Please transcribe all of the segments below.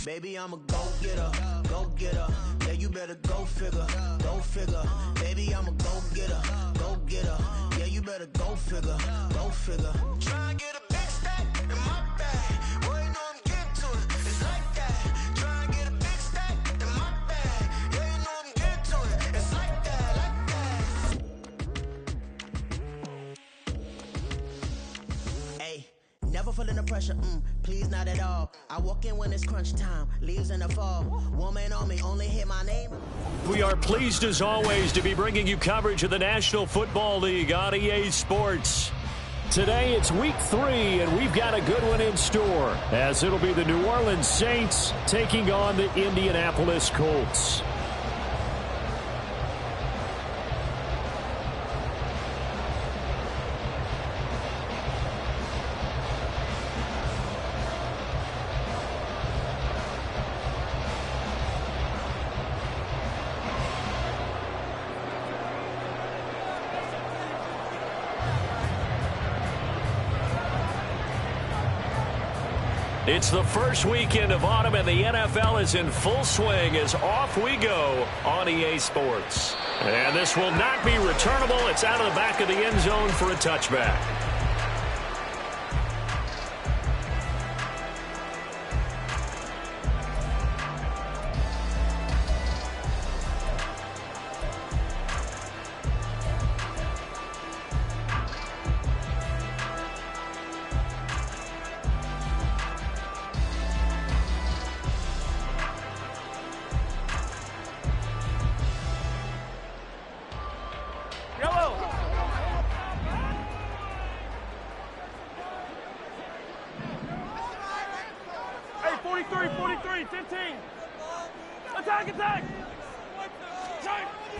Baby, I'm a go-getter, go-getter. Yeah, you better go figure, go figure. Baby, I'm a go-getter, go-getter. Yeah, you better go figure, go figure. Try and get a big stack in my bag. Boy, you know I'm getting to it. It's like that. Try and get a big stack in my bag. Yeah, you know I'm getting to it. It's like that, like that. Hey, never feeling the pressure, please not at all. I walk in when it's crunch time, leaves in the fall. Woman on me, only hit my name. We are pleased as always to be bringing you coverage of the National Football League on EA Sports. Today it's week 3 and we've got a good one in store as it'll be the New Orleans Saints taking on the Indianapolis Colts. It's the first weekend of autumn, and the NFL is in full swing as off we go on EA Sports. And this will not be returnable. It's out of the back of the end zone for a touchback.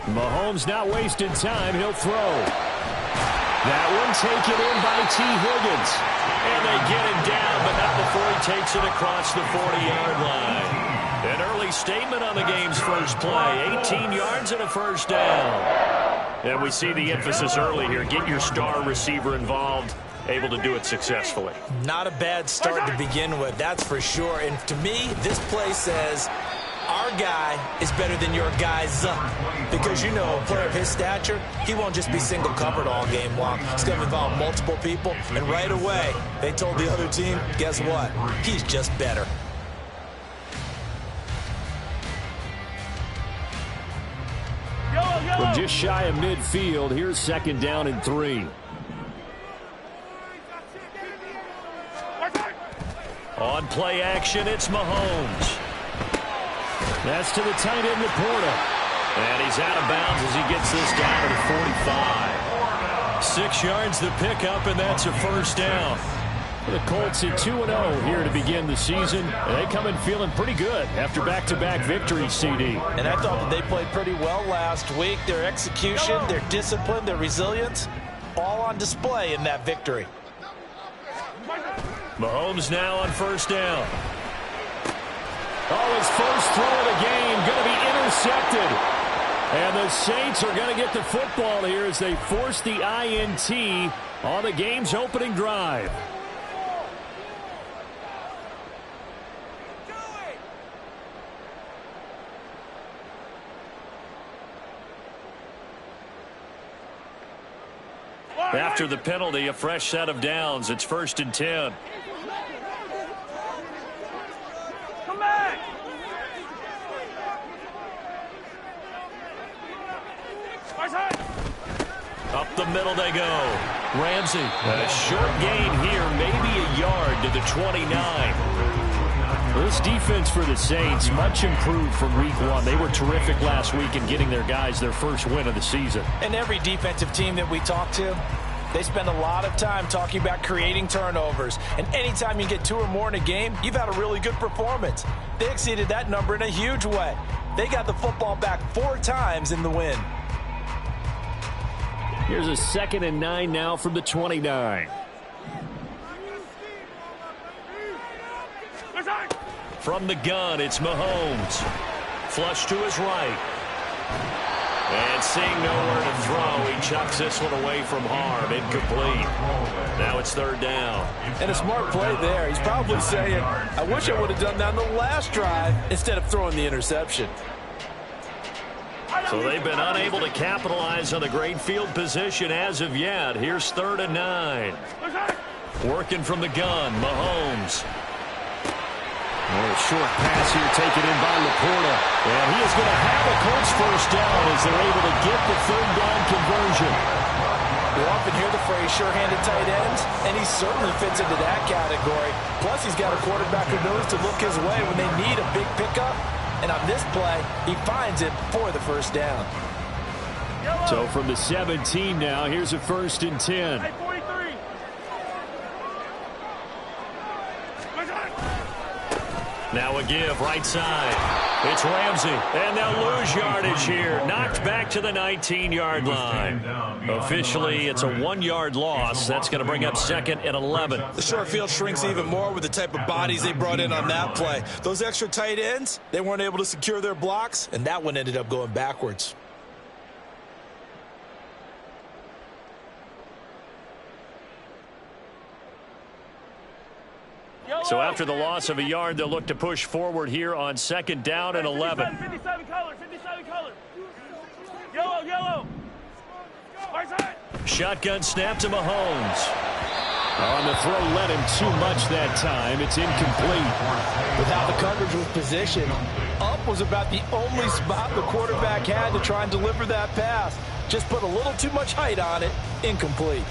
Mahomes not wasting time. He'll throw. That one taken in by T. Higgins. And they get him down, but not before he takes it across the 40-yard line. An early statement on the game's first play. 18 yards and a first down. And we see the emphasis early here. Get your star receiver involved. Able to do it successfully. Not a bad start to begin with, that's for sure. And to me, this play says our guy is better than your guy's. Because, you know, a player of his stature, he won't just be single covered all game long. It's going to involve multiple people. And right away, they told the other team, guess what? He's just better. From just shy of midfield, here's 2nd down and 3. On play action, it's Mahomes. That's to the tight end, Laporta. And he's out of bounds as he gets this down to the 45. 6 yards the pickup, and that's a first down. The Colts at 2-0 here to begin the season. They come in feeling pretty good after back-to-back victories, CD. And I thought that they played pretty well last week. Their execution, their discipline, their resilience, all on display in that victory. Mahomes now on first down. Oh, his first throw of the game going to be intercepted. And the Saints are going to get the football here as they force the INT on the game's opening drive. After the penalty, a fresh set of downs. It's 1st and 10. Come back. Up the middle they go. Ramsey. A short gain here, maybe a yard to the 29. This defense for the Saints, much improved from week 1. They were terrific last week in getting their guys their first win of the season. And every defensive team that we talk to, they spend a lot of time talking about creating turnovers. And anytime you get 2 or more in a game, you've had a really good performance. They exceeded that number in a huge way. They got the football back 4 times in the win. Here's a 2nd and 9 now from the 29. From the gun, it's Mahomes. Flush to his right. And seeing nowhere to throw, he chucks this one away from harm. Incomplete. Now it's third down. And a smart play there. He's probably saying, I wish I would have done that on the last drive instead of throwing the interception. So they've been unable to capitalize on the great field position as of yet. Here's 3rd and 9. Working from the gun, Mahomes. A short pass here taken in by Laporta. And he is going to have a Colts first down as they're able to get the 3rd down conversion. We often hear the phrase sure-handed tight ends, and he certainly fits into that category. Plus, he's got a quarterback who knows to look his way when they need a big pickup. And on this play, he finds it for the first down. So from the 17 now, here's a 1st and 10. Hey, 43. Now a give, right side. It's Ramsey, and they'll lose yardage here. Knocked back to the 19-yard line. Officially, it's a 1-yard loss. That's going to bring up 2nd and 11. The short field shrinks even more with the type of bodies they brought in on that play. Those extra tight ends, they weren't able to secure their blocks, and that one ended up going backwards. So after the loss of a yard, they'll look to push forward here on 2nd down and 11. 57 color, 57 color. Yellow, yellow. Right side. Shotgun snap to Mahomes. On the throw, led him too much that time. It's incomplete. Without the coverage with position, up was about the only spot the quarterback had to try and deliver that pass. Just put a little too much height on it. Incomplete.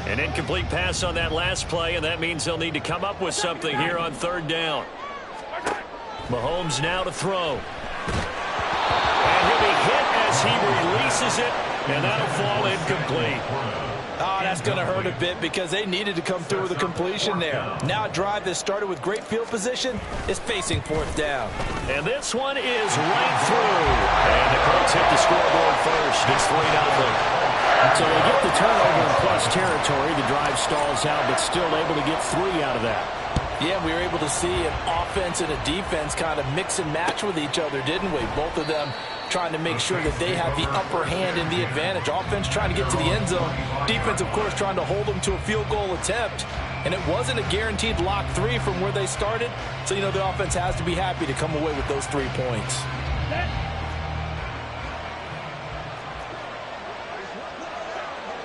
An incomplete pass on that last play, and that means they'll need to come up with something here on 3rd down. Mahomes now to throw. And he'll be hit as he releases it, and that'll fall incomplete. Oh, that's going to hurt a bit because they needed to come through with a completion there. Now a drive that started with great field position is facing 4th down. And this one is right through. And the Colts hit the scoreboard first. It's 3-0. So they get the turnover in plus territory. The drive stalls out, but still able to get 3 out of that. Yeah, we were able to see an offense and a defense kind of mix and match with each other, didn't we? Both of them trying to make sure that they have the upper hand and the advantage. Offense trying to get to the end zone. Defense, of course, trying to hold them to a field goal attempt. And it wasn't a guaranteed lock 3 from where they started. So, you know, the offense has to be happy to come away with those 3 points.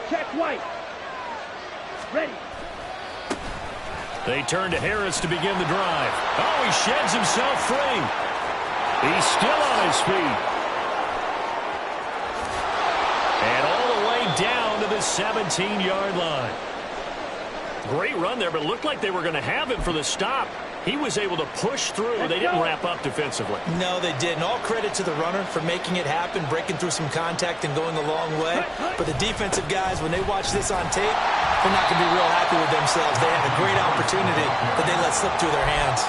Check White. Ready. They turn to Harris to begin the drive. Oh, he sheds himself free. He's still on his feet. And all the way down to the 17-yard line. Great run there, but it looked like they were going to have him for the stop. He was able to push through. They didn't wrap up defensively. No, they didn't. All credit to the runner for making it happen, breaking through some contact and going a long way. But the defensive guys, when they watch this on tape, they're not going to be real happy with themselves. They had a great opportunity that they let slip through their hands.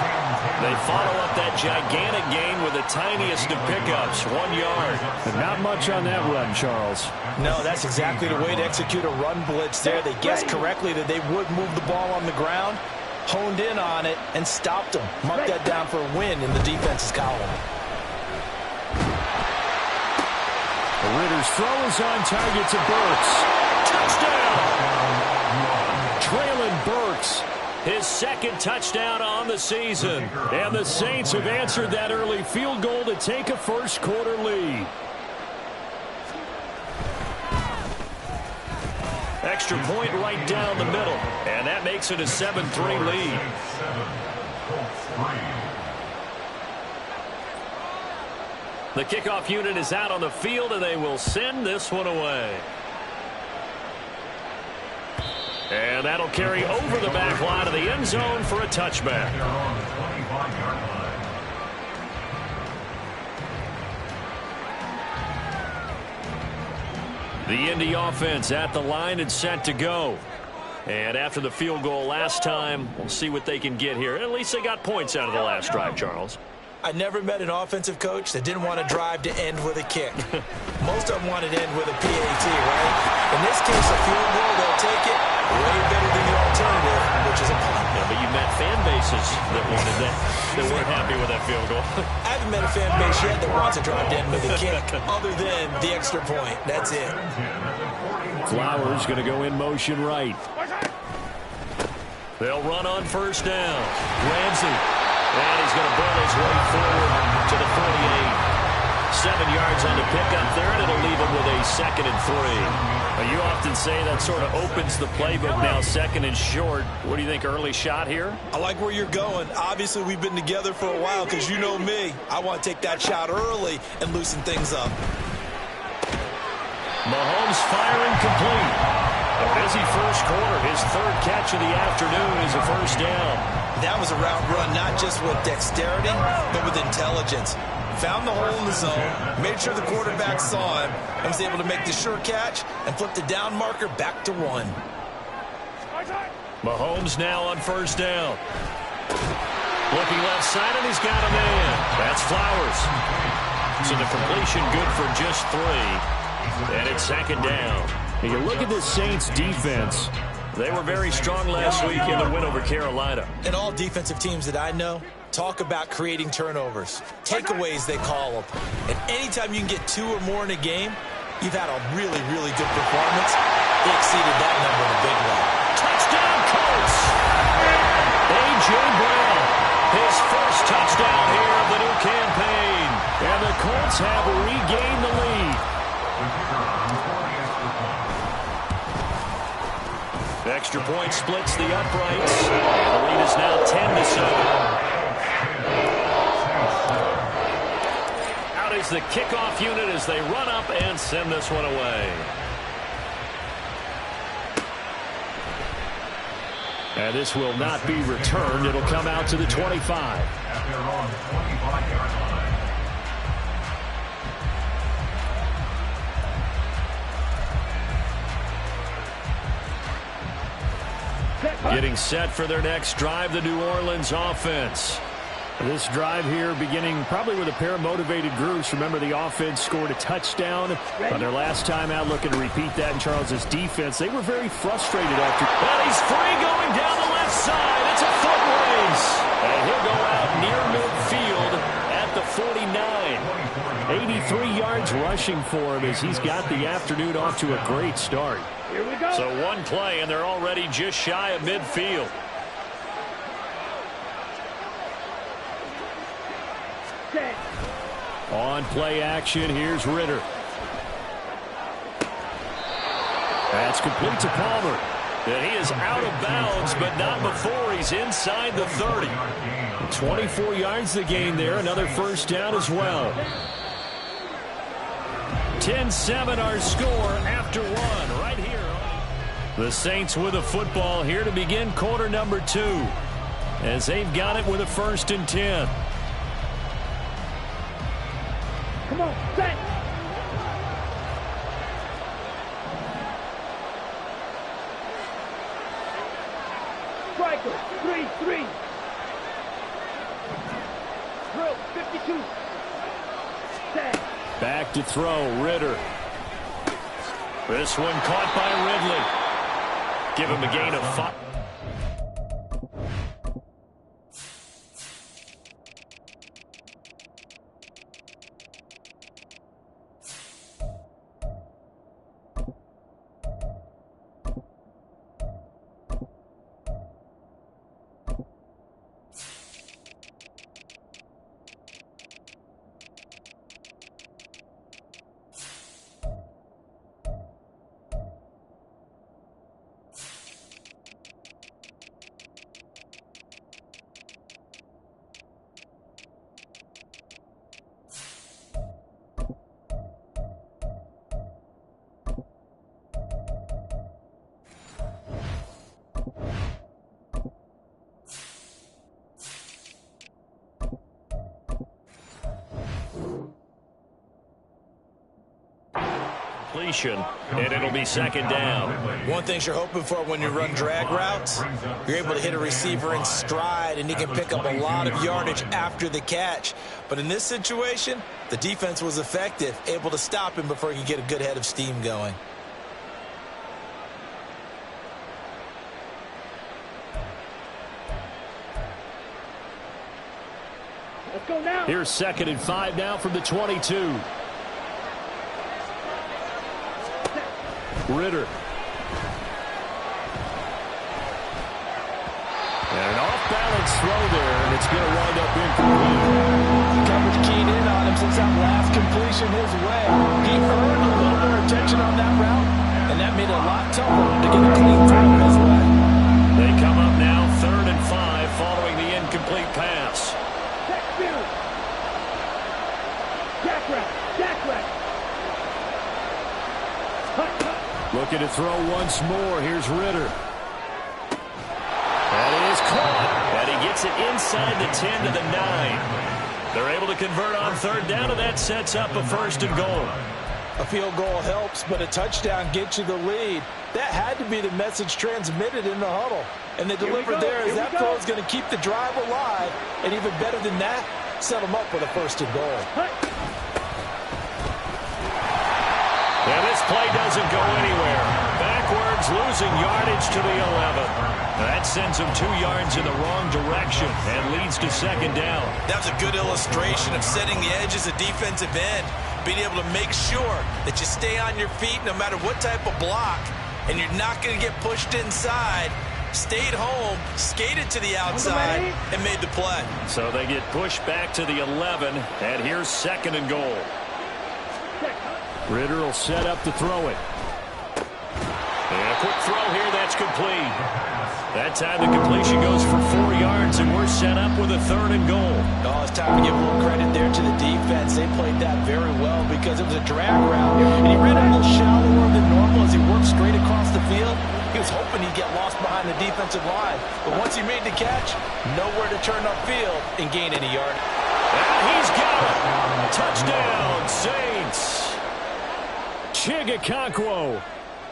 They follow up that gigantic gain with the tiniest of pickups, 1 yard. But not much on that run, Charles. No, that's exactly the way to execute a run blitz there. They guessed correctly that they would move the ball on the ground, honed in on it, and stopped them. Mark that down for a win in the defense's column. Ritter's throw is on target to Burks. Touchdown! Traylon Burks, his 2nd touchdown on the season. And the Saints have answered that early field goal to take a first-quarter lead. Extra point right down the middle. And that makes it a 7-3 lead. The kickoff unit is out on the field, and they will send this one away. And that'll carry over the back line of the end zone for a touchback. The Indy offense at the line and set to go. And after the field goal last time, we'll see what they can get here. At least they got points out of the last drive, Charles. I never met an offensive coach that didn't want to drive to end with a kick. Most of them wanted to end with a PAT, right? In this case, a field goal, they'll take it way better than the alternative, which is a punt. Yeah, but you met fan bases that wanted that. that weren't happy with that field goal. I haven't met a fan base yet that wants to drive down with a kick other than the extra point. That's it. Flowers going to go in motion right. They'll run on first down. Ramsey. And he's going to burn his way forward to the 48. 7 yards on the pickup there, and it'll leave him with a 2nd and 3. You often say that sort of opens the playbook now, 2nd and short. What do you think, early shot here? I like where you're going. Obviously, we've been together for a while because you know me. I want to take that shot early and loosen things up. Mahomes firing complete. A busy first quarter. His 3rd catch of the afternoon is a first down. That was a route run, not just with dexterity, but with intelligence. Found the hole in the zone, made sure the quarterback saw him, and was able to make the sure catch and flip the down marker back to 1. Mahomes now on first down. Looking left side, and he's got a man. That's Flowers. So the completion good for just 3. And it's 2nd down. And you look at this Saints defense. They were very strong last week in the win over Carolina. And all defensive teams that I know talk about creating turnovers. Takeaways, they call them. And anytime you can get 2 or more in a game, you've had a really, really good performance. They exceeded that number in a big way. Touchdown, Colts! A.J. Brown, his first touchdown here of the new campaign. And the Colts have regained the lead. Extra point splits the uprights. And the lead is now 10-7. Out is the kickoff unit as they run up and send this one away. And this will not be returned. It'll come out to the 25. Getting set for their next drive, the New Orleans offense. This drive here beginning probably with a pair of motivated groups. Remember, the offense scored a touchdown on their last time out, looking to repeat that in Charles's defense. They were very frustrated after. But he's free going down the left side. It's a foot race. And he'll go out near midfield at the 49. 83 yards rushing for him as he's got the afternoon off to a great start. Here we go. So one play, and they're already just shy of midfield. On play action, here's Ritter. That's complete to Palmer. And he is out of bounds, but not before he's inside the 30. 24 yards the gain there. Another first down as well. 10-7 our score after 1 right here. The Saints with a football here to begin quarter number 2. As they've got it with a 1st and 10. Come on, set. Striker, 3-3. Drill, 52. Set. Back to throw, Ritter. This one caught by Ridley. Give him a gain of 5. And it'll be 2nd down. One thing you're hoping for when you run drag routes, you're able to hit a receiver in stride, and he can pick up a lot of yardage after the catch. But in this situation, the defense was effective, able to stop him before he could get a good head of steam going. Let's go now. Here's 2nd and 5 now from the 22. Ritter. And an off-balance throw there, and it's going to wind up incomplete. Coverage keyed in on him since that last completion his way. He earned a little more attention on that route, and that made it a lot tougher to get a clean throw his way. They come up now 3rd and 5 following the incomplete pass. Check field. Jack right. Looking to throw once more. Here's Ritter. That is caught. And he gets it inside the 10 to the 9. They're able to convert on 3rd down, and that sets up a 1st and goal. A field goal helps, but a touchdown gets you the lead. That had to be the message transmitted in the huddle. And they delivered there as that throw is going to keep the drive alive. And even better than that, set them up with a 1st and goal. And this play doesn't go anywhere. Backwards, losing yardage to the 11. That sends him 2 yards in the wrong direction and leads to 2nd down. That was a good illustration of setting the edge as a defensive end. Being able to make sure that you stay on your feet no matter what type of block, and you're not going to get pushed inside. Stayed home, skated to the outside, and made the play. So they get pushed back to the 11, and here's 2nd and goal. Ritter will set up to throw it. And a quick throw here, that's complete. That time the completion goes for 4 yards, and we're set up with a 3rd and goal. Oh, it's time to give a little credit there to the defense. They played that very well because it was a drag route, and he ran a little shallower than normal as he worked straight across the field. He was hoping he'd get lost behind the defensive line, but once he made the catch, nowhere to turn upfield and gain any yard. And he's got it. Touchdown, Saints. Chigakonkwo,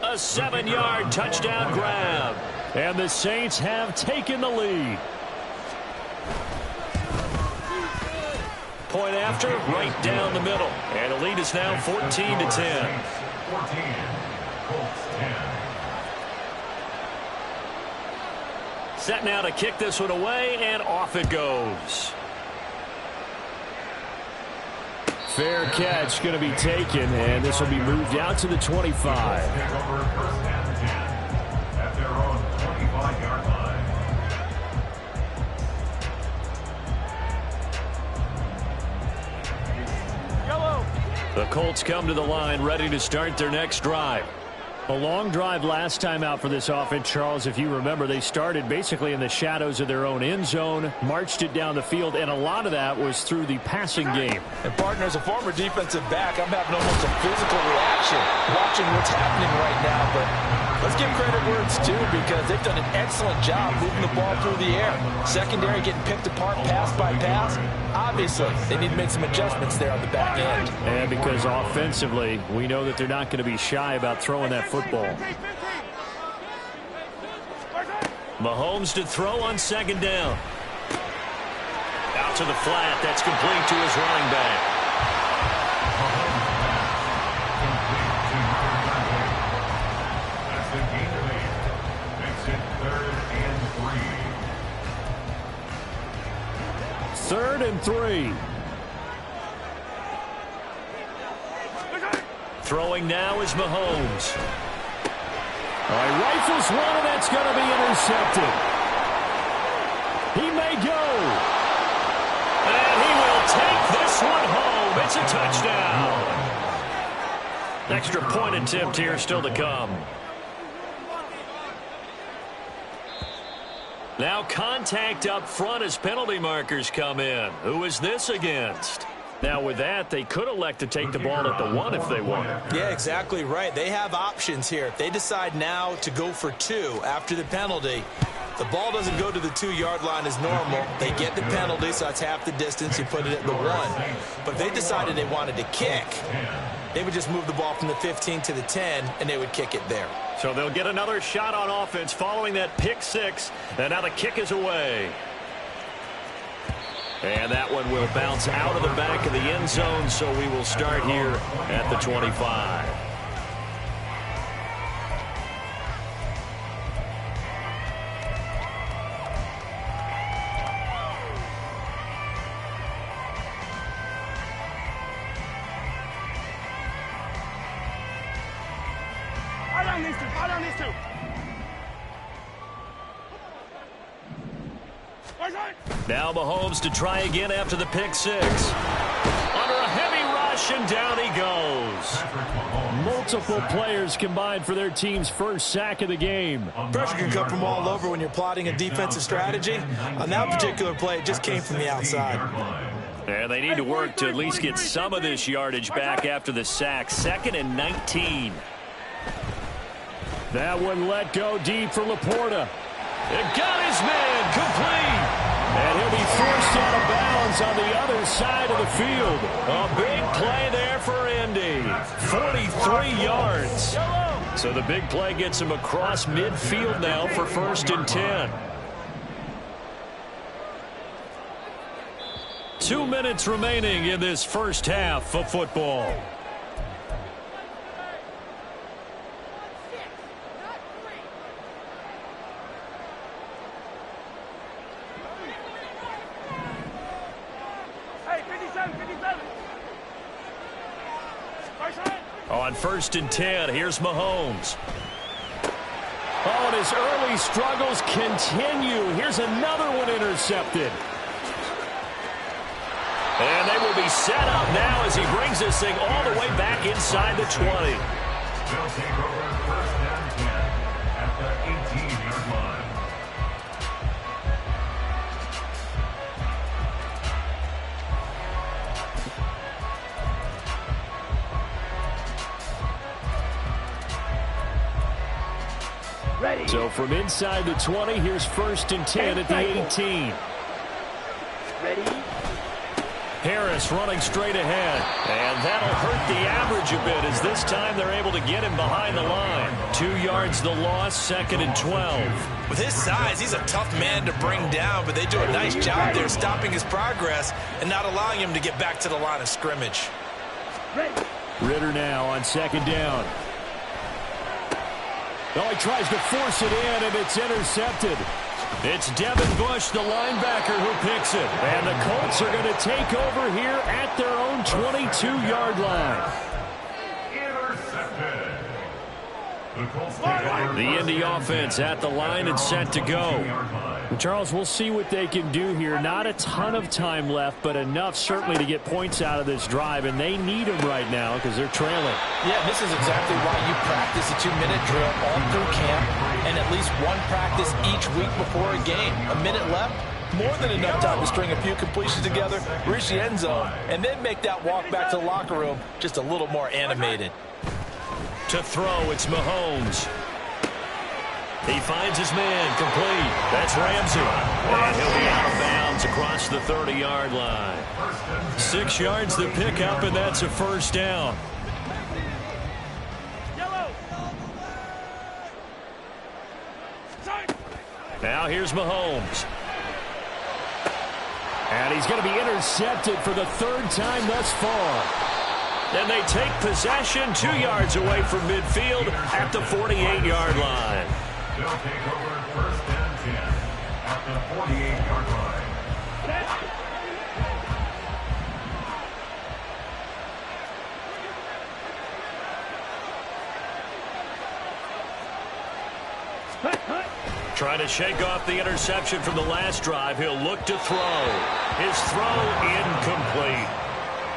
a 7-yard touchdown grab. And the Saints have taken the lead. Point after, right down the middle. And the lead is now 14-10. 14, Colts 10. Set now to kick this one away, and off it goes. Fair catch going to be taken, and this will be moved out to the 25. At their own 25-yard line. Yellow. The Colts come to the line ready to start their next drive. A long drive last time out for this offense, Charles. If you remember, they started basically in the shadows of their own end zone, marched it down the field, and a lot of that was through the passing game. And, partner, as a former defensive back, I'm having almost a physical reaction watching what's happening right now. But let's give credit where it's due because they've done an excellent job moving the ball through the air. Secondary getting picked apart pass by pass. Obviously, they need to make some adjustments there on the back end. And because offensively, we know that they're not going to be shy about throwing that football. Mahomes to throw on 2nd down. Out to the flat. That's complete to his running back. That's the gain of 8. Makes it 3rd and 3. 3rd and 3. Throwing now is Mahomes. All right, rifles one, and that's going to be intercepted. He may go. And he will take this one home. It's a touchdown. Extra point attempt here still to come. Now contact up front as penalty markers come in. Who is this against? Now with that, they could elect to take the ball at the 1 if they want. Yeah, exactly right. They have options here. If they decide now to go for 2 after the penalty, the ball doesn't go to the 2-yard line as normal. They get the penalty, so that's half the distance. You put it at the 1. But if they decided they wanted to kick, they would just move the ball from the 15 to the 10, and they would kick it there. So they'll get another shot on offense following that pick 6, and now the kick is away. And that one will bounce out of the back of the end zone, so we will start here at the 25. these two. Now Mahomes to try again after the pick six. Under a heavy rush, and down he goes. Multiple players combined for their team's first sack of the game. Pressure can come from all over when you're plotting a defensive strategy. On that particular play, it just came from the outside. And they need to work to at least get some of this yardage back after the sack. 2nd and 19. That one let go deep for Laporta. It got his man complete. And he'll be forced out of bounds on the other side of the field. A big play there for Indy. 43 yards. So the big play gets him across midfield now for 1st and 10. 2 minutes remaining in this first half of football. On 1st and 10, here's Mahomes. Oh, and his early struggles continue. Here's another one intercepted. And they will be set up now as he brings this thing all the way back inside the 20. They'll take over 1st and 10 at the 18-yard line. So from inside the 20, here's 1st and 10 at the 18. Ready? Harris running straight ahead. And that'll hurt the average a bit as this time they're able to get him behind the line. 2 yards the loss, 2nd and 12. With his size, he's a tough man to bring down, but they do a nice job there stopping his progress and not allowing him to get back to the line of scrimmage. Ritter now on 2nd down. Oh, he tries to force it in, and it's intercepted. It's Devin Bush, the linebacker, who picks it. And the Colts are going to take over here at their own 22-yard line. Intercepted. The Indy offense at the line and set to go. Charles, we'll see what they can do here. Not a ton of time left, but enough certainly to get points out of this drive, and they need them right now because they're trailing. Yeah, this is exactly why you practice a 2-minute drill all through camp and at least one practice each week before a game. A minute left, more than enough time to string a few completions together, reach the end zone, and then make that walk back to the locker room just a little more animated. To throw, it's Mahomes. He finds his man complete. That's Ramsey. And he'll be out of bounds across the 30-yard line. 6 yards the pickup, and that's a 1st down. Now here's Mahomes. And he's going to be intercepted for the 3rd time thus far. And they take possession 2 yards away from midfield at the 48-yard line. They'll take over 1st and 10 at the 48-yard line. Trying to shake off the interception from the last drive. He'll look to throw. His throw incomplete.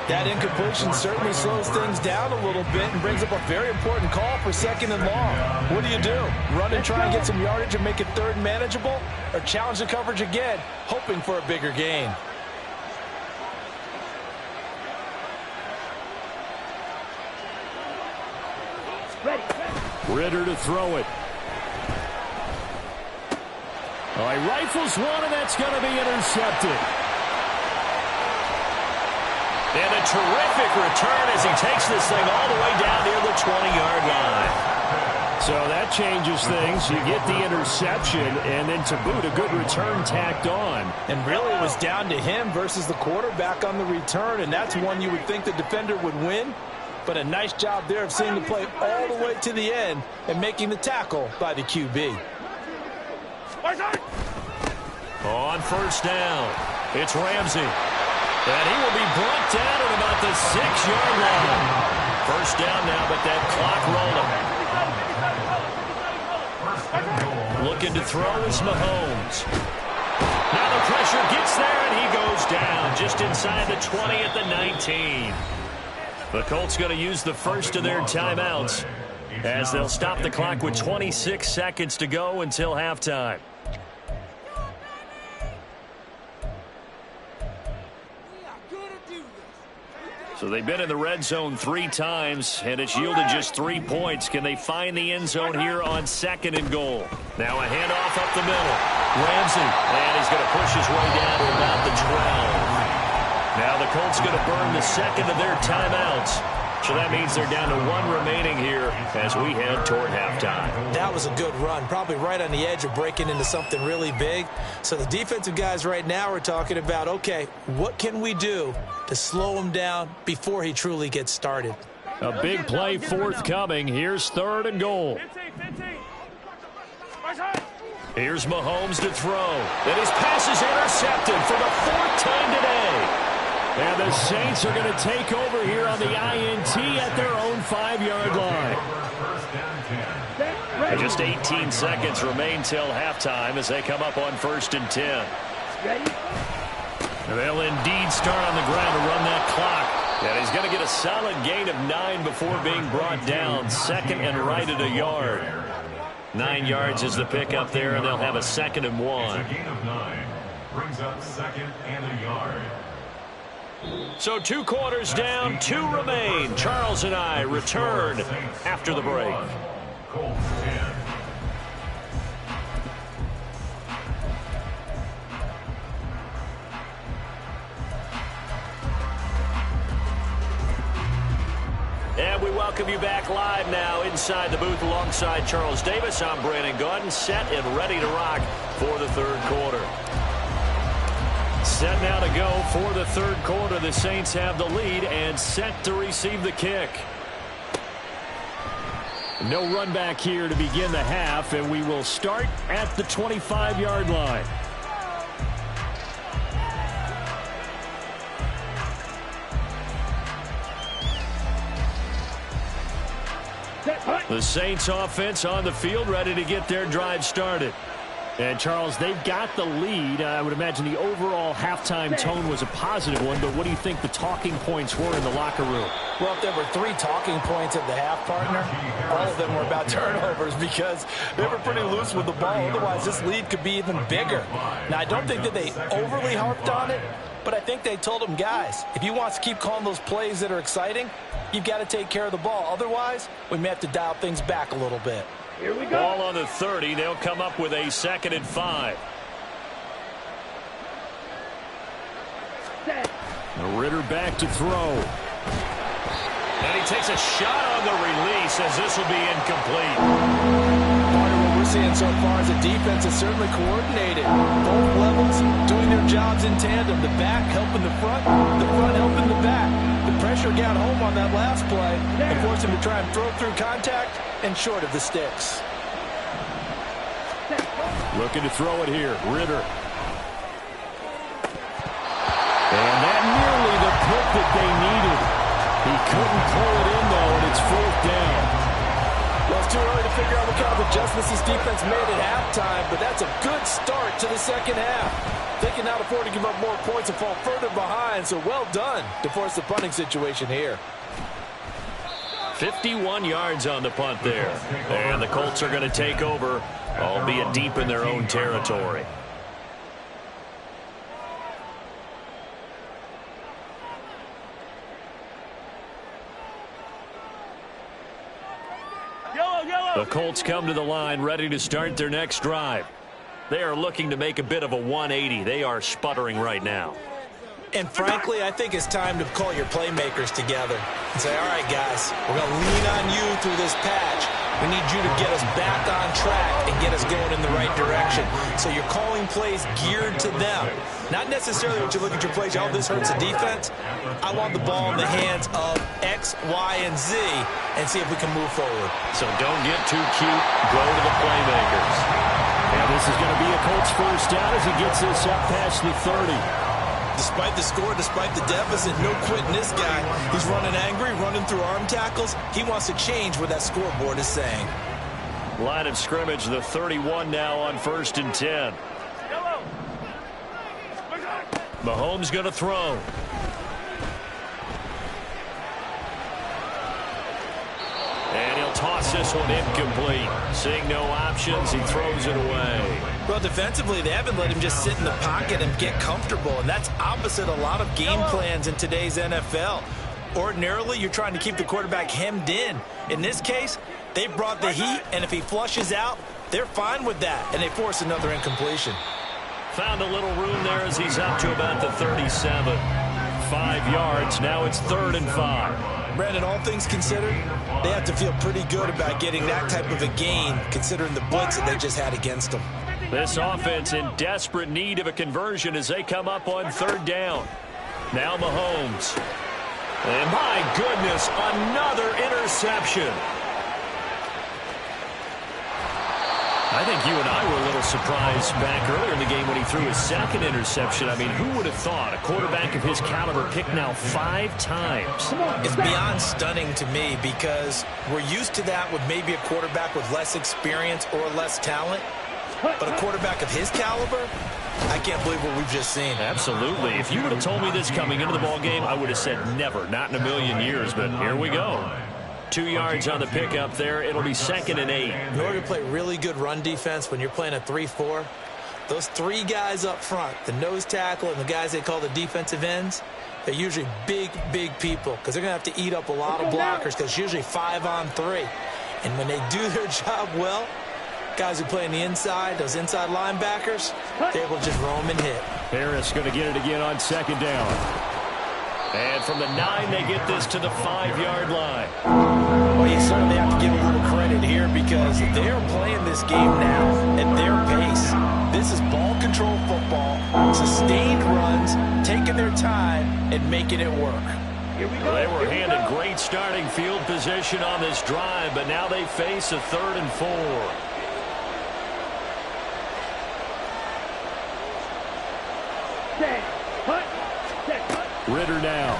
That incompletion certainly slows things down a little bit and brings up a very important call for 2nd and long. What do? Run and try and get some yardage and make it 3rd manageable? Or challenge the coverage again, hoping for a bigger gain? Ritter to throw it. Oh, he rifles one, and that's going to be intercepted. And a terrific return as he takes this thing all the way down near the 20-yard line. So that changes things. You get the interception, and then to boot, a good return tacked on. And really it was down to him versus the quarterback on the return, and that's one you would think the defender would win. But a nice job there of seeing the play all the way to the end and making the tackle by the QB. On 1st down, it's Ramsey. And he will be brought down at about the 6-yard line. 1st down now, but that clock rolling. Looking to throw is Mahomes. Now the pressure gets there, and he goes down just inside the 20 at the 19. The Colts going to use the first of their timeouts as they'll stop the clock with 26 seconds to go until halftime. So they've been in the red zone 3 times, and it's yielded just 3 points. Can they find the end zone here on 2nd and goal? Now a handoff up the middle. Ramsey, and he's going to push his way down to about the 12. Now the Colts going to burn the second of their timeouts. So that means they're down to 1 remaining here as we head toward halftime. That was a good run, probably right on the edge of breaking into something really big. So the defensive guys right now are talking about, okay, what can we do to slow him down before he truly gets started? A big play forthcoming. Here's 3rd and goal. 15. Here's Mahomes to throw. And his pass is intercepted for the 4th time today. And the Saints are going to take over here on the INT at their own 5-yard line. Just 18 seconds remain till halftime as they come up on 1st and 10. They'll indeed start on the ground to run that clock. And he's going to get a solid gain of 9 before being brought down. 2nd and right at a yard. 9 yards is the pickup there, and they'll have a 2nd and 1. It's a gain of 9. Brings up 2nd and a yard. So 2 quarters down, 2 remain. Charles and I return after the break. Colts 10. And we welcome you back live now inside the booth alongside Charles Davis. I'm Brandon Gaudin, set and ready to rock for the 3rd quarter. Set now to go for the 3rd quarter. The Saints have the lead and set to receive the kick. No run back here to begin the half, and we will start at the 25-yard line. The Saints offense on the field, ready to get their drive started. And, Charles, they've got the lead. I would imagine the overall halftime tone was a positive one, but what do you think the talking points were in the locker room? Well, if there were 3 talking points at the half, partner, all of them were about turnovers because they were pretty loose with the ball. Otherwise, this lead could be even bigger. Now, I don't think that they overly harped on it, but I think they told them, guys, if you want to keep calling those plays that are exciting, you've got to take care of the ball. Otherwise, we may have to dial things back a little bit. Here we go. Ball on the 30. They'll come up with a 2nd and 5. Ritter back to throw. And he takes a shot on the release as this will be incomplete. Partner, what we're seeing so far is the defense is certainly coordinated. Both levels doing their jobs in tandem. The back helping the front helping the back. The pressure got home on that last play and forced him to try and throw through contact and short of the sticks. Looking to throw it here. Ritter. And that nearly the pick that they needed. He couldn't pull it in, though, and it's 4th down. Well, it's too early to figure out what kind of adjustments this defense made at halftime, but that's a good start to the 2nd half. They cannot afford to give up more points and fall further behind, so well done to force the punting situation here. 51 yards on the punt there. And the Colts are going to take over, albeit deep in their own territory. The Colts come to the line ready to start their next drive. They are looking to make a bit of a 180. They are sputtering right now. And frankly, I think it's time to call your playmakers together and say, all right, guys, we're going to lean on you through this patch. We need you to get us back on track and get us going in the right direction. So you're calling plays geared to them. Not necessarily what you look at your plays, oh, this hurts the defense. I want the ball in the hands of X, Y, and Z and see if we can move forward. So don't get too cute. Go to the playmakers. And this is going to be a Colts first down as he gets this up past the 30. Despite the score, despite the deficit, no quitting this guy. He's running angry, running through arm tackles. He wants to change what that scoreboard is saying. Line of scrimmage, the 31 now on 1st and 10. Mahomes going to throw. And he'll toss this one incomplete. Seeing no options, he throws it away. Well, defensively, they haven't let him just sit in the pocket and get comfortable, and that's opposite a lot of game plans in today's NFL. Ordinarily, you're trying to keep the quarterback hemmed in. In this case, they brought the heat, and if he flushes out, they're fine with that, and they force another incompletion. Found a little room there as he's up to about the 37. 5 yards. Now it's 3rd and 5. Brandon, all things considered, they have to feel pretty good about getting that type of a gain, considering the blitz that they just had against them. This offense in desperate need of a conversion as they come up on 3rd down. Now Mahomes. And my goodness, another interception. I think you and I were a little surprised back earlier in the game when he threw his 2nd interception. I mean, who would have thought a quarterback of his caliber picked now 5 times? It's beyond stunning to me because we're used to that with maybe a quarterback with less experience or less talent. But a quarterback of his caliber, I can't believe what we've just seen. Absolutely. If you would have told me this coming into the ball game, I would have said never, not in a million years. But here we go. 2 yards on the pickup there. It'll be 2nd and 8. In order to play really good run defense when you're playing a 3-4, those 3 guys up front, the nose tackle and the guys they call the defensive ends, they're usually big, big people because they're going to have to eat up a lot of blockers because it's usually 5 on 3. And when they do their job well, guys who play on the inside, those inside linebackers, they're able to just roam and hit. Harris going to get it again on 2nd down. And from the 9, they get this to the 5-yard line. Well, you certainly have to give a little credit here because they are playing this game now at their pace. This is ball control football, sustained runs, taking their time, and making it work. They were handed great starting field position on this drive, but now they face a 3rd and 4. Ritter now.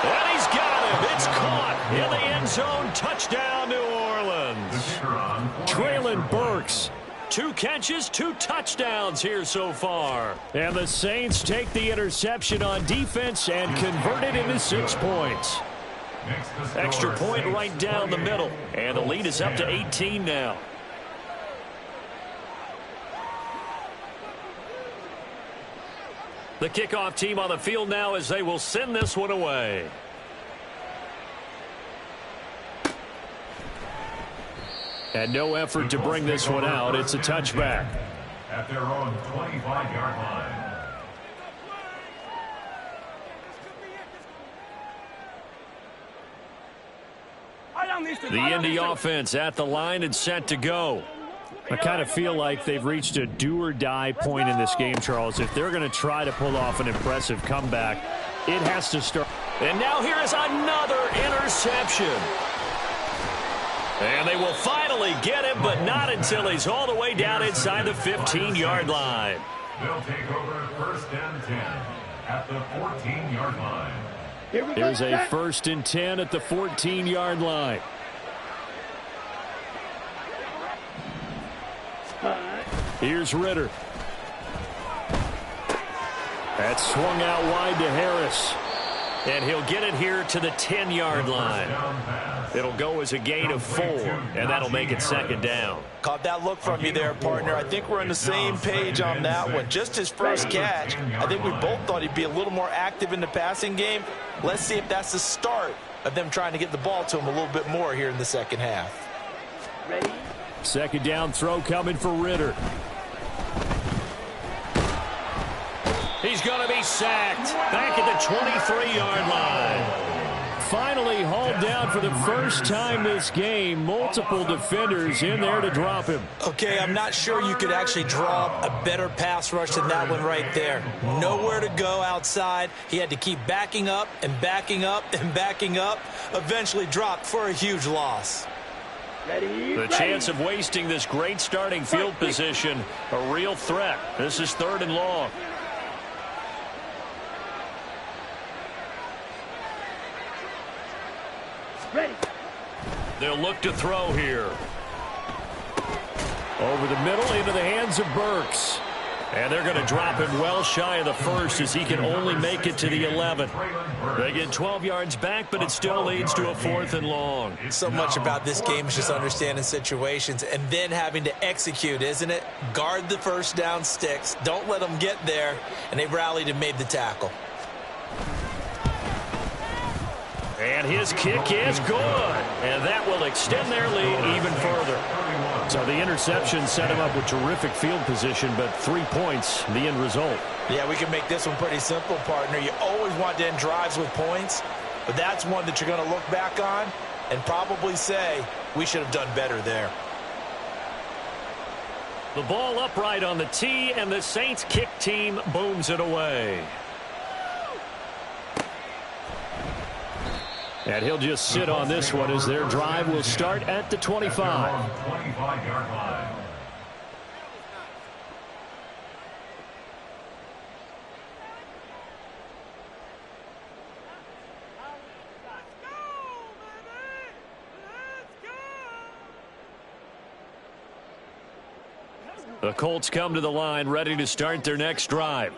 And he's got him. It's caught in the end zone. Touchdown, New Orleans. Traylon Burks. 2 catches, 2 touchdowns here so far. And the Saints take the interception on defense and convert it into 6 points. Extra point right down the middle. And the lead is up to 18 now. The kickoff team on the field now as they will send this one away. And no effort to bring this one out. It's a touchback. At their own 25-yard line. The Indy offense at the line and set to go. I kind of feel like they've reached a do-or-die point in this game, Charles. If they're going to try to pull off an impressive comeback, it has to start. And now here is another interception. And they will finally get him, but not until he's all the way down inside the 15-yard line. They'll take over 1st and 10 at the 14-yard line. Here's a 1st and 10 at the 14-yard line. Here's Ritter. That's swung out wide to Harris. And he'll get it here to the 10-yard line. It'll go as a gain of 4, and that'll make it 2nd down. Caught that look from you there, partner. I think we're on the same page on that one. Just his first catch, I think we both thought he'd be a little more active in the passing game. Let's see if that's the start of them trying to get the ball to him a little bit more here in the second half. Ready? 2nd down throw coming for Ritter. He's going to be sacked back at the 23-yard line. Finally hauled down for the first time this game. Multiple defenders in there to drop him. Okay, I'm not sure you could actually draw a better pass rush than that one right there. Nowhere to go outside. He had to keep backing up and backing up and backing up. Eventually dropped for a huge loss. The chance of wasting this great starting field position, a real threat. This is 3rd and long. Ready. They'll look to throw here. Over the middle into the hands of Burks. And they're going to drop him well shy of the first as he can only make it to the 11. They get 12 yards back, but it still leads to a 4th and long. So much about this game is just understanding situations and then having to execute, isn't it? Guard the first down sticks. Don't let them get there. And they rallied and made the tackle. And his kick is good. And that will extend their lead even further. So the interception set him up with terrific field position, but 3 points, the end result. Yeah, we can make this one pretty simple, partner. You always want to end drives with points, but that's one that you're going to look back on and probably say, we should have done better there. The ball upright on the tee, and the Saints kick team booms it away. And he'll just sit on this one as their drive will start at the 25. 25-yard line. The Colts come to the line ready to start their next drive.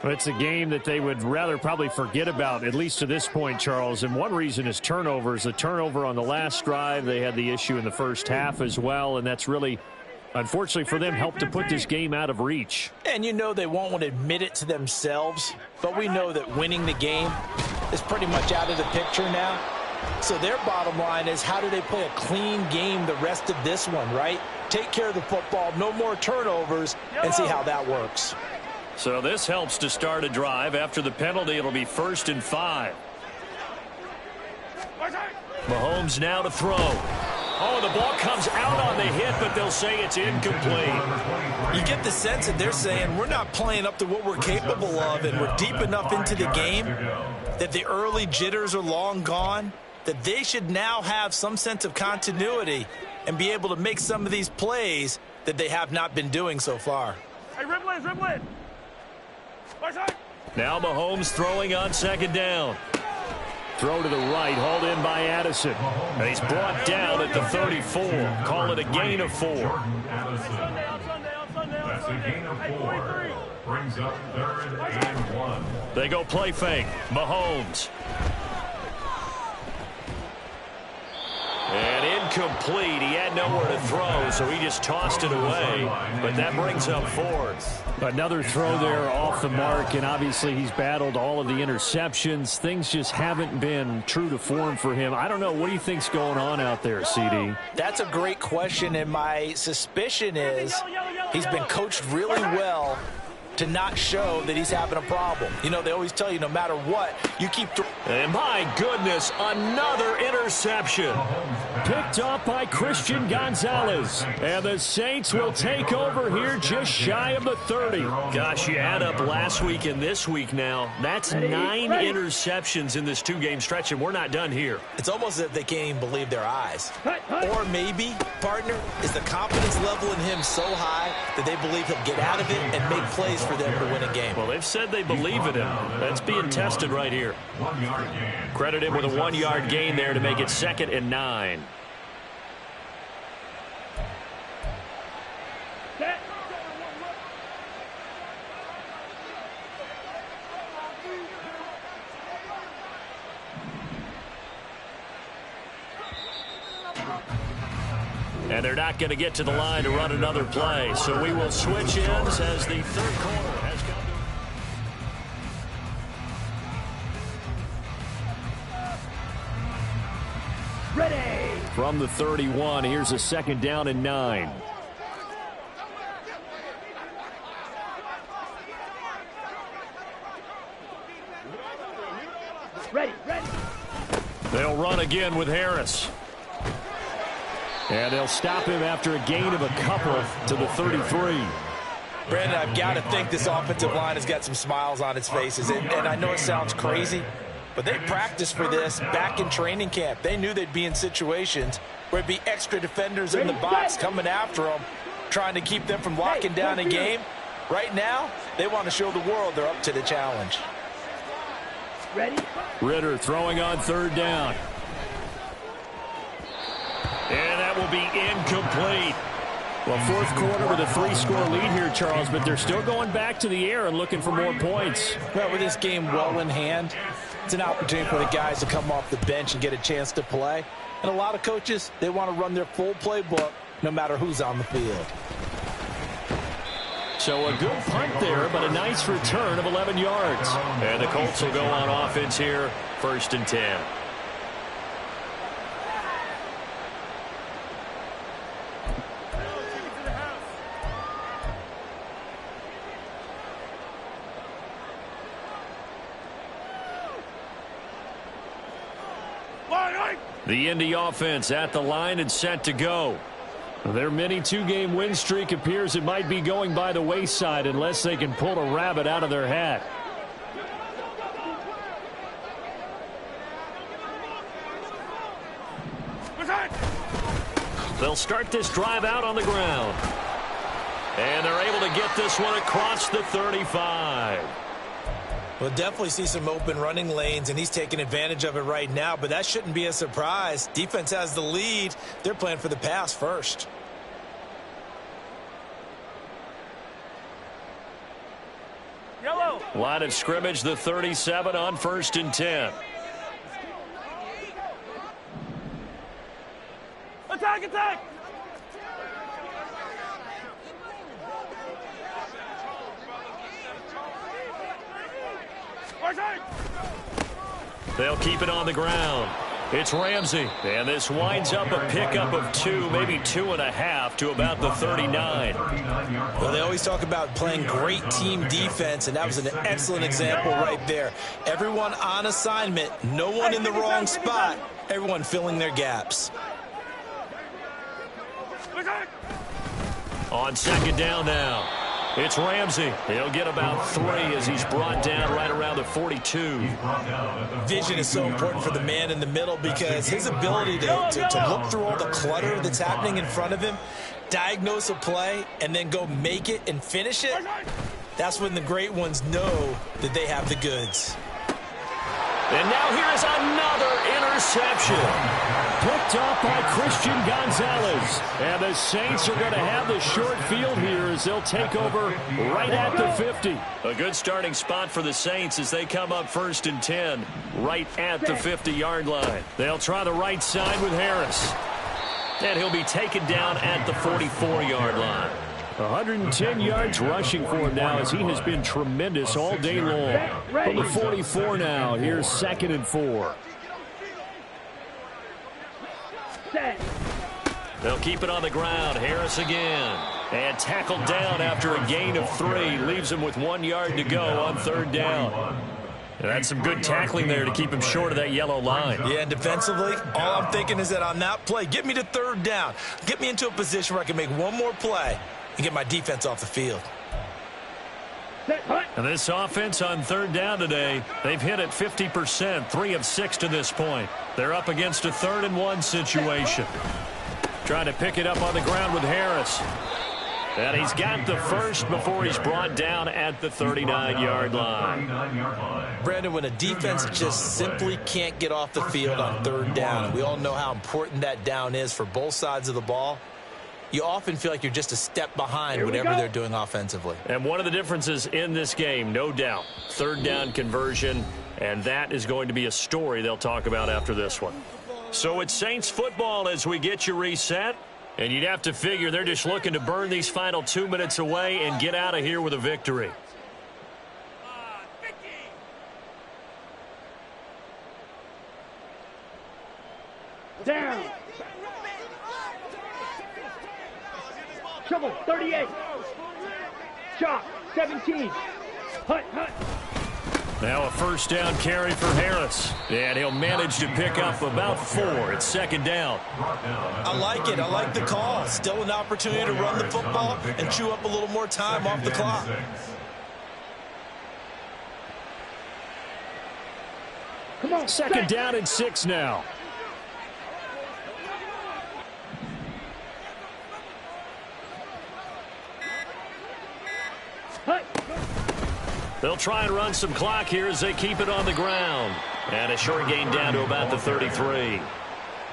It's a game that they would rather probably forget about, at least to this point, Charles. And one reason is turnovers. The turnover on the last drive, they had the issue in the first half as well, and that's really, unfortunately for them, helped to put this game out of reach. And you know they won't want to admit it to themselves, but we know that winning the game is pretty much out of the picture now. So their bottom line is, how do they play a clean game the rest of this one, right? Take care of the football, no more turnovers, and see how that works. So this helps to start a drive. After the penalty, it'll be 1st and 5. Mahomes now to throw. Oh, the ball comes out on the hit, but they'll say it's incomplete. You get the sense that they're saying we're not playing up to what we're capable of, and we're deep enough into the game that the early jitters are long gone, that they should now have some sense of continuity and be able to make some of these plays that they have not been doing so far. Hey, Riplet. Now Mahomes throwing on 2nd down. Throw to the right, hauled in by Addison. And he's brought down at the 34. Call it a gain of 4. That's a gain of 4. Brings up 3rd and 1. They go play fake. Mahomes. And incomplete. He had nowhere to throw, so he just tossed it away. But that brings up 4th. Another throw there off the mark, and obviously he's battled all of the interceptions. Things just haven't been true to form for him. I don't know. What do you think's going on out there, CD? That's a great question, and my suspicion is he's been coached really well to not show that he's having a problem. You know, they always tell you no matter what, you keep... And my goodness, another interception. Picked up by Christian Gonzalez. And the Saints will take over here just shy of the 30. Gosh, you add up last week and this week now. That's 9 interceptions in this 2-game stretch, and we're not done here. It's almost as if they can't even believe their eyes. Or maybe, partner, is the confidence level in him so high that they believe he'll get out of it and make plays for them to win a game. Well, they've said they believe in him. That's being tested right here. 1 yard gain. Credit him with a 1-yard gain there to make it 2nd and 9. And they're not going to get to the line to run another play. So we will switch ends as the 3rd quarter has come to... Ready. From the 31, here's a 2nd down and 9. Ready. They'll run again with Harris. And they'll stop him after a gain of a couple to the 33. Brandon, I've got to think this offensive line has got some smiles on its faces. And I know it sounds crazy, but they practiced for this back in training camp. They knew they'd be in situations where it'd be extra defenders in the box coming after them, trying to keep them from locking down a game. Right now, they want to show the world they're up to the challenge. Ready? Ritter throwing on 3rd down. will be incomplete. Well, fourth quarter with a 3-score lead here, Charles, but they're still going back to the air and looking for more points. Well, with this game well in hand, it's an opportunity for the guys to come off the bench and get a chance to play. And a lot of coaches, they want to run their full playbook no matter who's on the field. So a good punt there, but a nice return of 11 yards. And the Colts will go on offense here, 1st and 10. The Indy offense at the line and set to go. Their mini 2-game win streak appears it might be going by the wayside unless they can pull a rabbit out of their hat. They'll start this drive out on the ground. And they're able to get this one across the 35. We'll definitely see some open running lanes, and he's taking advantage of it right now, but that shouldn't be a surprise. Defense has the lead. They're playing for the pass first. Yellow. Line of scrimmage, the 37 on 1st and 10. Attack, attack. They'll keep it on the ground. It's Ramsey, and this winds up a pickup of 2, maybe 2.5 to about the 39. Well, they always talk about playing great team defense, and that was an excellent example right there. Everyone on assignment, no one in the wrong spot, everyone filling their gaps. On 2nd down now. It's Ramsey. He'll get about 3 as he's brought down right around the 42. Vision is so important for the man in the middle because his ability to look through all the clutter that's happening in front of him, diagnose a play, and then go make it and finish it, that's when the great ones know that they have the goods. And now here is another interception. Picked off by Christian Gonzalez. And the Saints are going to have the short field here as they'll take over right at the 50. A good starting spot for the Saints as they come up 1st and 10 right at the 50-yard line. They'll try the right side with Harris. And he'll be taken down at the 44-yard line. 110 yards rushing for him now as he has been tremendous all day long. From the 44 now, here's 2nd and 4. They'll keep it on the ground. Harris again. And tackled down after a gain of 3. Leaves him with 1 yard to go on 3rd down. And that's some good tackling there to keep him short of that yellow line. Yeah, and defensively, all I'm thinking is that on that play, get me to 3rd down. Get me into a position where I can make one more play and get my defense off the field. And this offense on 3rd down today, they've hit it 50%, 3 of 6 to this point. They're up against a 3rd and 1 situation. Trying to pick it up on the ground with Harris. And he's got the first before he's brought down at the 39-yard line. Brandon, when a defense just simply can't get off the field on 3rd down, and we all know how important that down is for both sides of the ball, you often feel like you're just a step behind whatever they're doing offensively. And one of the differences in this game, no doubt, 3rd down conversion, and that is going to be a story they'll talk about after this one. So it's Saints football as we get you reset. And you'd have to figure they're just looking to burn these final 2 minutes away and get out of here with a victory. Down. Trouble, 38. Shot, 17. Hut, hut. Now a 1st down carry for Harris. And he'll manage to pick up about 4. It's 2nd down. I like it. I like the call. Still an opportunity to run the football and chew up a little more time off the clock. Come on. 2nd down and 6 now. They'll try and run some clock here as they keep it on the ground. And a short gain down to about the 33.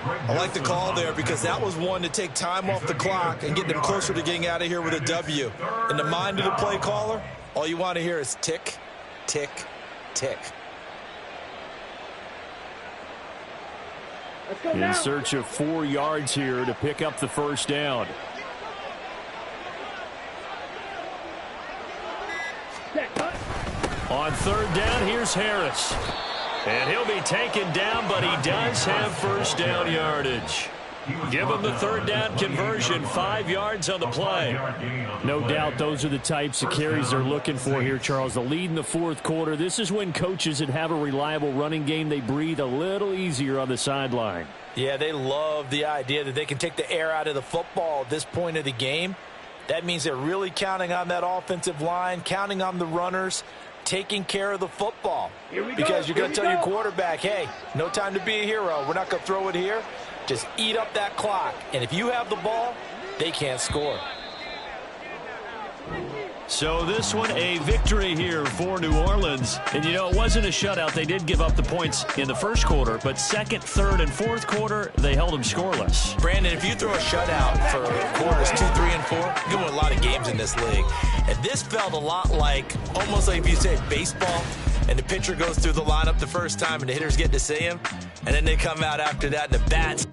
I like the call there because that was one to take time off the clock and get them closer to getting out of here with a W. In the mind of the play caller, all you want to hear is tick, tick, tick. In search of 4 yards here to pick up the first down. On third down, here's Harris. And he'll be taken down, but he does have first down yardage. Give him the third down conversion, 5 yards on the play. No doubt those are the types of carries they're looking for here, Charles. The lead in the fourth quarter. This is when coaches that have a reliable running game, they breathe a little easier on the sideline. Yeah, they love the idea that they can take the air out of the football at this point of the game. That means they're really counting on that offensive line, counting on the runners, taking care of the football. Because you're going to tell your quarterback, hey, no time to be a hero. We're not going to throw it here. Just eat up that clock. And if you have the ball, they can't score. So this one, a victory here for New Orleans. And, you know, it wasn't a shutout. They did give up the points in the first quarter, but second, third, and fourth quarter, they held them scoreless. Brandon, if you throw a shutout for quarters 2, 3, and 4, you win a lot of games in this league. And this felt a lot like, almost like if you said baseball, and the pitcher goes through the lineup the first time and the hitters get to see him, and then they come out after that and the bats.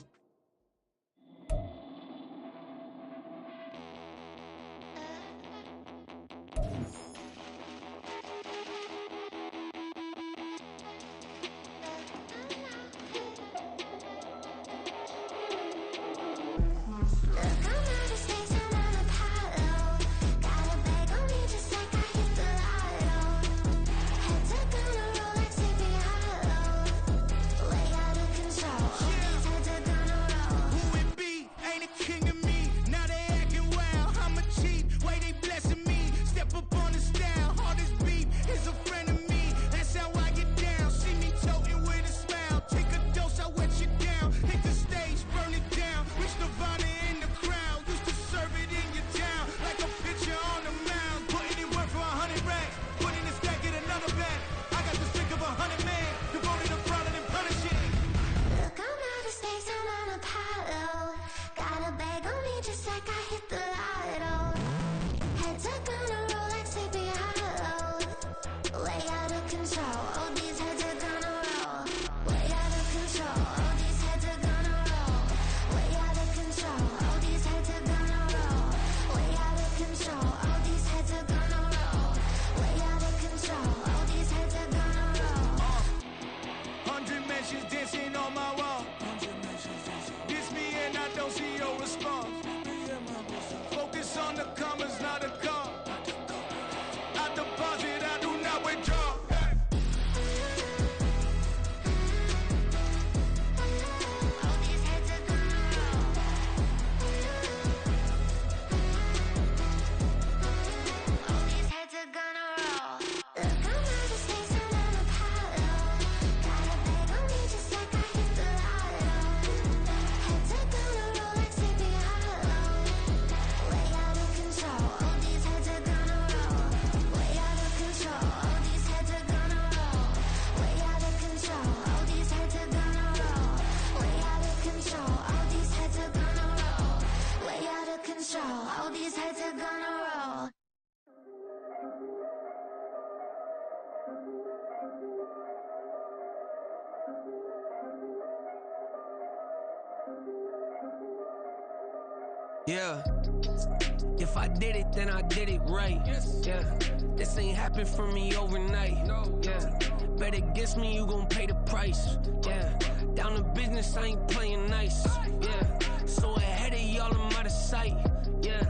Yeah, if I did it, then I did it right. Yeah, this ain't happened for me overnight. Yeah, bet against me, you gon' pay the price. Yeah, down to business, I ain't playing nice. Yeah, so ahead of y'all, I'm out of sight. Yeah,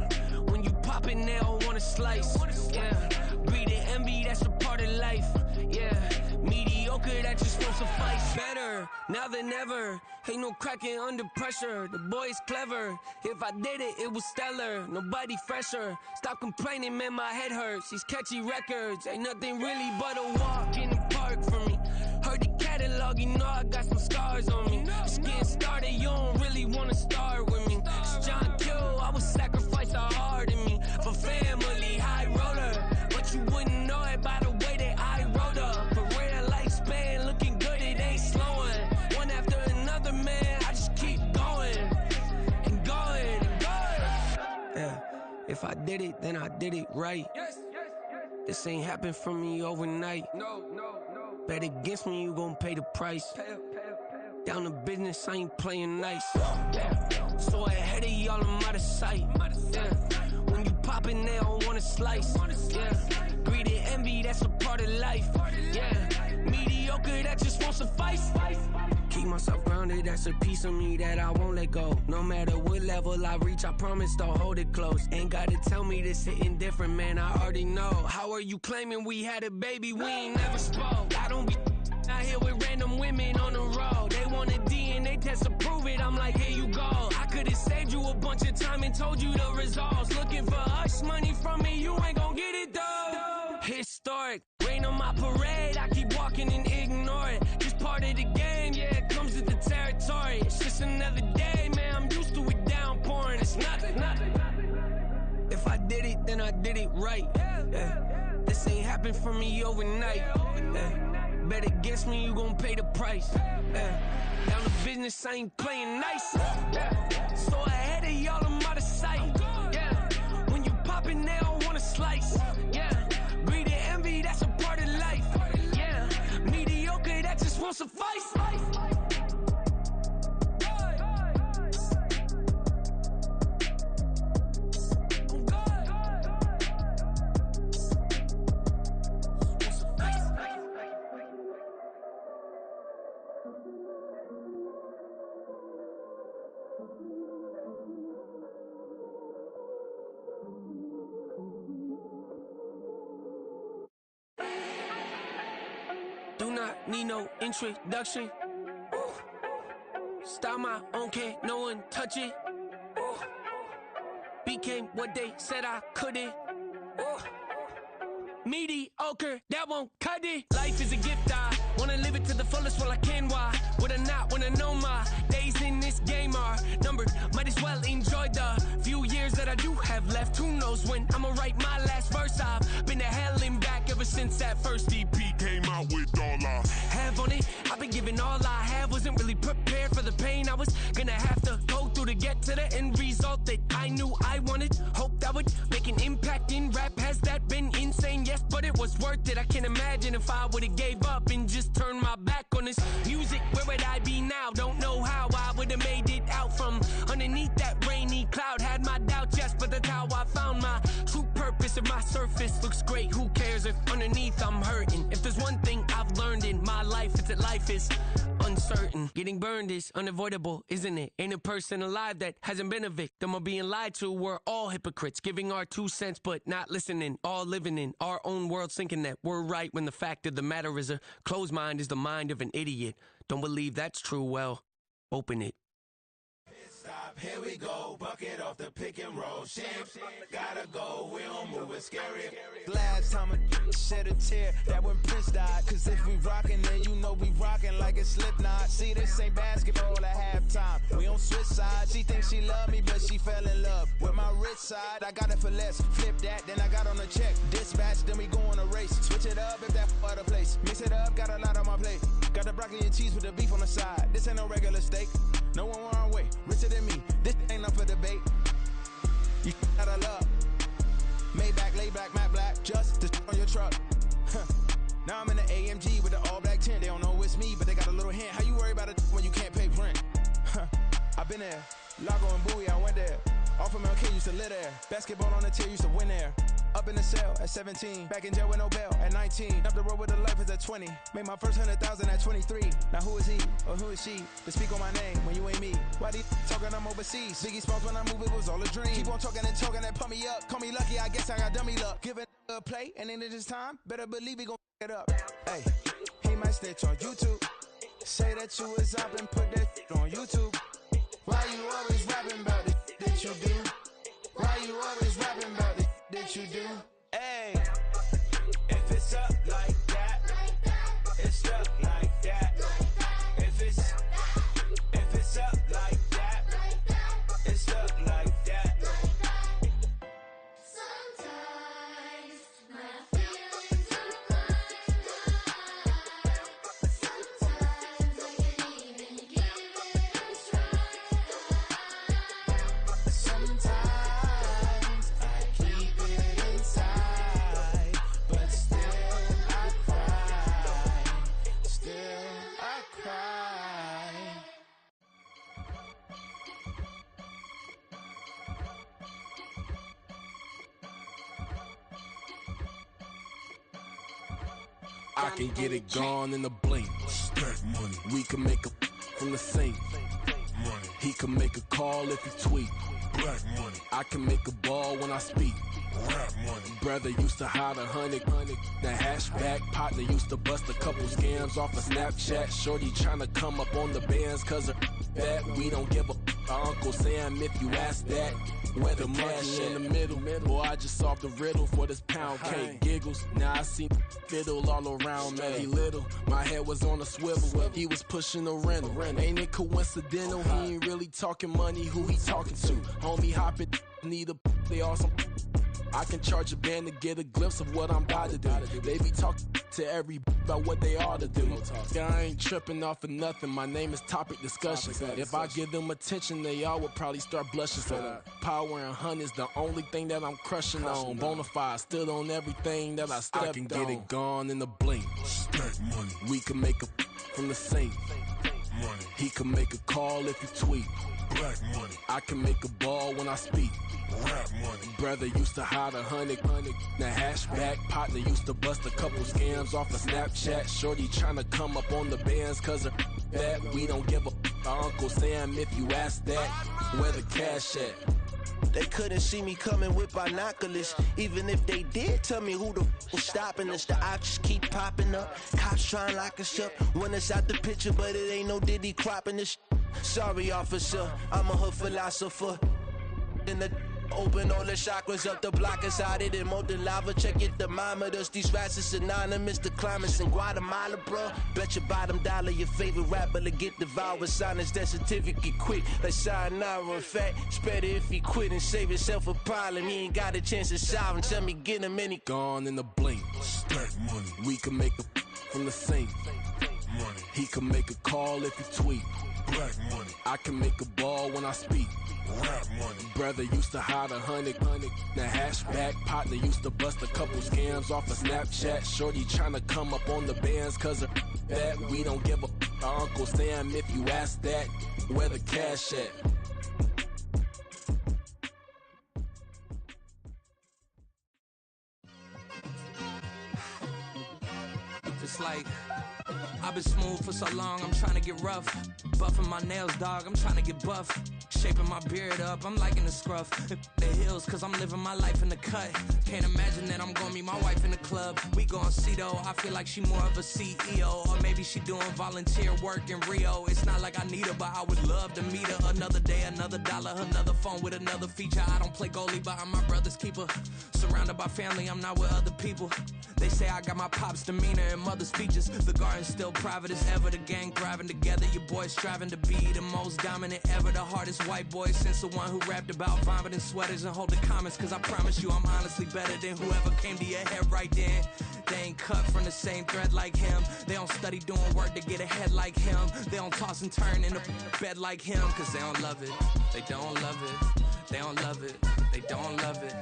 when you poppin', they all wanna slice. Yeah, greed and envy, that's a part of life. Yeah, mediocre, that just won't suffice. Better now than ever. Ain't no cracking under pressure. The boy's clever. If I did it, it was stellar. Nobody fresher. Stop complaining, man, my head hurts. These catchy records ain't nothing really but a walk in the park for me. Heard the catalog, you know I got some scars on me. Just getting started, you don't really wanna start with me. It's John Q, I would sacrifice a heart in me for family, high roller. But you wouldn't know it by the way that I wrote up. For real lifespan, looking good, it ain't slowing. One after another, man, I just keep If I did it, then I did it right. This ain't happened for me overnight. Bet against me, you gon' pay the price. Down to business, I ain't playing nice. So ahead of y'all, I'm out of sight. When you poppin', they don't wanna slice. Greed and envy, that's a part of life. Mediocre, that just won't suffice. Keep myself grounded, that's a piece of me that I won't let go. No matter what level I reach, I promise to hold it close. Ain't gotta tell me this hitting different, man, I already know. How are you claiming we had a baby, we ain't never spoke? I don't be out here with random women on the road. They want a DNA test to prove it, I'm like, here you go. I could've saved you a bunch of time and told you the results. Looking for hush money from me, you ain't gon' get it though. Historic, rain on my parade, I keep walking and ignore it. Just part of the game, yeah, it comes with the territory. It's just another day, man, I'm used to it downpouring. It's nothing. If I did it, then I did it right. This ain't happened for me overnight. Bet against me, you gon' pay the price. Down to business, I ain't playing nice. So ahead of y'all, I'm out of sight. When you poppin', they don't wanna slice. Greed and envy, that's a part of life. Mediocre, that just won't suffice. Do not need no introduction. Start my own, can't no one touch it. Became what they said I couldn't. Mediocre, that won't cut it. Life is a gift, I wanna live it to the fullest while I can. Why would I not wanna know my days in this game are numbered? Might as well enjoy the few years that I do have left. Who knows when I'ma write my last verse? I've been to hell and back ever since that first EP came out with all I have on it. I've been giving all I have, wasn't really prepared for the pain I was gonna have to go through to get to the end result that I knew I wanted. Hope that would make an impact in rap. Has that been insane? Yes, but it was worth it. I can't imagine if I would've gave up and just turned my back on this music. Where would I be now? Don't know how I would've made it out from underneath that rainy cloud. Had my doubts, yes, but that's how I found my true purpose. If my surface looks great, who cares if underneath I'm hurting? If there's one thing I've learned in my life, it's that life is uncertain. Getting burned is unavoidable, isn't it? Ain't a person alive that hasn't been a victim of being lied to. We're all hypocrites, giving our 2 cents but not listening. All living in our own world, thinking that we're right when the fact of the matter is a closed mind is the mind of an idiot. Don't believe that's true? Well, open it. Stop, here we go, bucket off the pick and roll. Champs, gotta go, we don't move it scary. Last time a shed a tear, that when Prince died. Cause if we rockin', then you know we rockin' like a Slipknot. See, this ain't basketball at halftime. We on switch sides. She thinks she love me, but she fell in love with my rich side. I got it for less, flip that, then I got on a check. Dispatch, then we go on a race. Switch it up if that other place. Mix it up, got a lot on my plate. Got the broccoli and cheese with the beef on the side. This ain't no regular steak. No one wrong way, richer than me. This ain't up for debate. You out of love. Maybach, lay back, matte black, just to on your truck. Now I'm in the AMG with the all black tint. They don't know it's me, but they got a little hint. How you worry about it when you can't pay rent? I've been there. Lago and Bowie, I went there. Off of MLK, used to live there. Basketball on the tier, used to win there. Up in the cell at 17. Back in jail with no bail at 19. Up the road with the life is at 20. Made my first 100,000 at 23. Now who is he or who is she to speak on my name when you ain't me? Why these talking I'm overseas? Biggie Smalls when I move it was all a dream. Keep on talking and pump me up. Call me lucky, I guess I got dummy luck. Give it a play and then this time, better believe he gon' it up. Hey, he might snitch on YouTube. Say that you was up and put that on YouTube. Why you always rapping about it that you do? Why you always rapping about it that you do? Hey, if it's up like that, it's up like that. If it's up like that, it's up like that. Sometimes my feelings are blind. Sometimes I can't even give it a try. Sometimes I I can get it gone in a blink. Stack money. We can make a from the sink. Money. He can make a call if he tweet. Black money. I can make a ball when I speak. Rap money. Brother used to hide 100. The hashback partner used to bust a couple scams off of Snapchat. Shorty tryna come up on the bands cause of that. We don't give a Uncle Sam if you ask that. Where the money in the middle. Boy, I just solved the riddle for this pound cake. Giggles, now I see fiddle all around me. He little, my head was on a swivel. He was pushing a rental. Ain't it coincidental? He ain't really talking money. Who he talking to? Homie hopping, need a they awesome. I can charge a band to get a glimpse of what I'm about to do. They be talking to every about what they ought to do. I ain't tripping off of nothing. My name is Topic Discussion. If I give them attention, they all would probably start blushing. So power and hunt is the only thing that I'm crushing on. Bonafide stood on everything that I stepped on. I can get it gone in a blink. Stack money. We can make a from the sink. Money. He can make a call if he tweet. Black money. I can make a ball when I speak. Rap money. Brother used to hide 100. The hashback partner used to bust a couple scams off of Snapchat. Shorty tryna come up on the bands cause of that. We don't give a Uncle Sam if you ask that. Where the cash at? They couldn't see me coming with binoculars. Even if they did tell me who the was stopping us, the options keep popping up. Cops trying to lock us up. Want us out the picture, but it ain't no Diddy cropping this. Sorry, officer, I'm a hood philosopher. In the open all the chakras up, the block is out it and molten lava. Check your thermometers. These rats is synonymous. The climates in Guatemala, bro. Bet your bottom dollar your favorite rapper to get devoured. Sign his death certificate quick. Like sayonara. In fact, it's better if he quit and save himself a problem. He ain't got a chance to solve and tell me get him any. Gone in a blink. Stack money. We can make a from the sink. Money. He can make a call if he tweet. Black money. I can make a ball when I speak. Rap money. Brother used to hide 100. The hashback partner used to bust a couple scams off of Snapchat. Shorty tryna come up on the bands cause of that. We don't give a Uncle Sam if you ask that. Where the cash at? It's like I've been smooth for so long, I'm trying to get rough. Buffing my nails, dog, I'm trying to get buff. Shaping my beard up, I'm liking the scruff. The hills, cause I'm living my life in the cut. Can't imagine that I'm gonna meet my wife in the club. We gon' see though, I feel like she more of a CEO. Or maybe she doing volunteer work in Rio. It's not like I need her, but I would love to meet her. Another day, another dollar, another phone with another feature. I don't play goalie, but I'm my brother's keeper. Surrounded by family, I'm not with other people. They say I got my pop's demeanor and mother's features. The garden's still private as ever. The gang thriving together. Your boys striving to be the most dominant ever. The hardest white boy since the one who rapped about vomiting sweaters and holding comments. Cause I promise you I'm honestly better than whoever came to your head right then. They ain't cut from the same thread like him. They don't study doing work to get ahead like him. They don't toss and turn in the bed like him. Cause they don't love it. They don't love it. They don't love it. They don't love it.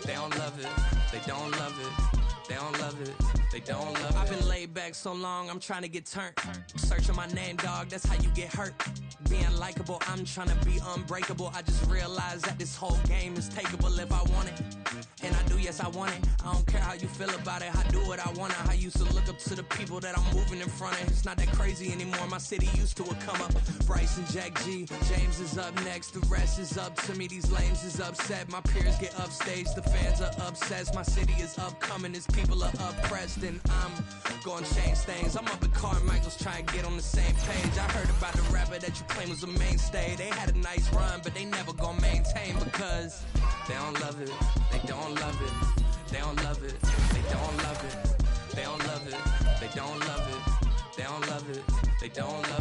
They don't love it. They don't love it. They don't love it, they don't love it. I've been laid back so long, I'm trying to get turned. Searching my name, dog, that's how you get hurt. Being likable, I'm trying to be unbreakable. I just realized that this whole game is takeable if I want it. And I do, yes, I want it. I don't care how you feel about it, I do what I want it. I used to look up to the people that I'm moving in front of. It's not that crazy anymore, my city used to come up. Bryce and Jack G, James is up next. The rest is up to me, these lames is upset. My peers get upstage, the fans are obsessed. My city is upcoming, it's people are oppressed, and I'm gonna change things. I'm up at Carmichael's trying to get on the same page. I heard about the rapper that you claim was a mainstay. They had a nice run, but they never gonna maintain because they don't love it. They don't love it. They don't love it. They don't love it. They don't love it. They don't love it. They don't love it. They don't love it.